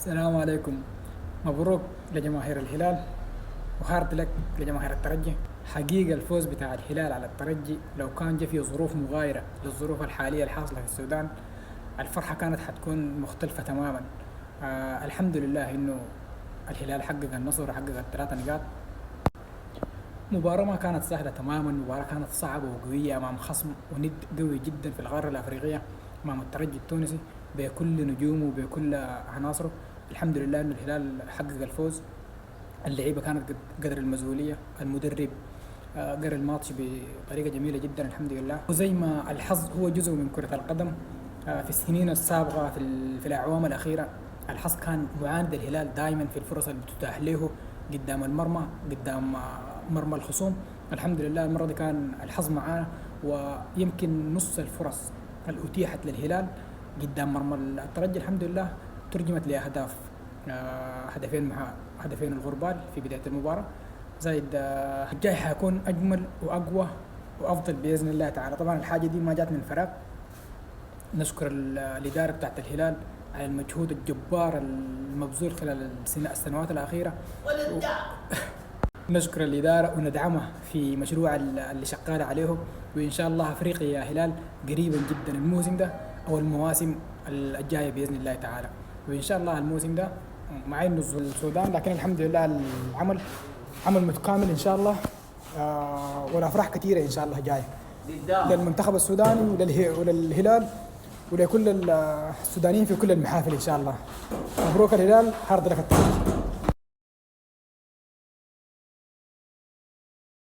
السلام عليكم. مبروك لجماهير الهلال وهارد لك لجماهير الترجي. حقيقة الفوز بتاع الهلال على الترجي لو كان جه في ظروف مغايرة للظروف الحالية الحاصلة في السودان الفرحة كانت حتكون مختلفة تماما. الحمد لله إنه الهلال حقق النصر وحقق الثلاثة نقاط. مباراة ما كانت سهلة تماما، مباراة كانت صعبة وقوية أمام خصم وند قوي جدا في القارة الأفريقية، أمام الترجي التونسي بكل نجومه وبكل عناصره. الحمد لله إنه الهلال حقق الفوز. اللعيبة كانت قدر المسؤولية، المدرب قرا الماتش بطريقة جميلة جدا الحمد لله. وزي ما الحظ هو جزء من كرة القدم، في السنين السابقة في الأعوام الأخيرة الحظ كان معاند الهلال دائما في الفرص اللي بتتاح له قدام المرمى، قدام مرمى الخصوم. الحمد لله المرة دي كان الحظ معانا، ويمكن نص الفرص اللي أتيحت للهلال قدام مرمى الترجي الحمد لله ترجمت لأهداف. هدفين الغربال في بداية المباراة، زايد الجاي حيكون أجمل وأقوى وأفضل بإذن الله تعالى. طبعا الحاجة دي ما جات من فراغ. نشكر الإدارة بتاعت الهلال على المجهود الجبار المبذول خلال السنوات الأخيرة. نشكر الإدارة وندعمه في مشروع اللي شغال عليه، وإن شاء الله أفريقيا يا هلال قريبا جدا الموسم ده أو المواسم الجاية بإذن الله تعالى. وإن شاء الله الموسم ده مع إنه السودان، لكن الحمد لله العمل عمل متكامل إن شاء الله. والأفراح كثيرة إن شاء الله جاية للمنتخب السوداني وللهلال ولكل السودانيين في كل المحافل إن شاء الله. مبروك الهلال، هارد لك التوفيق.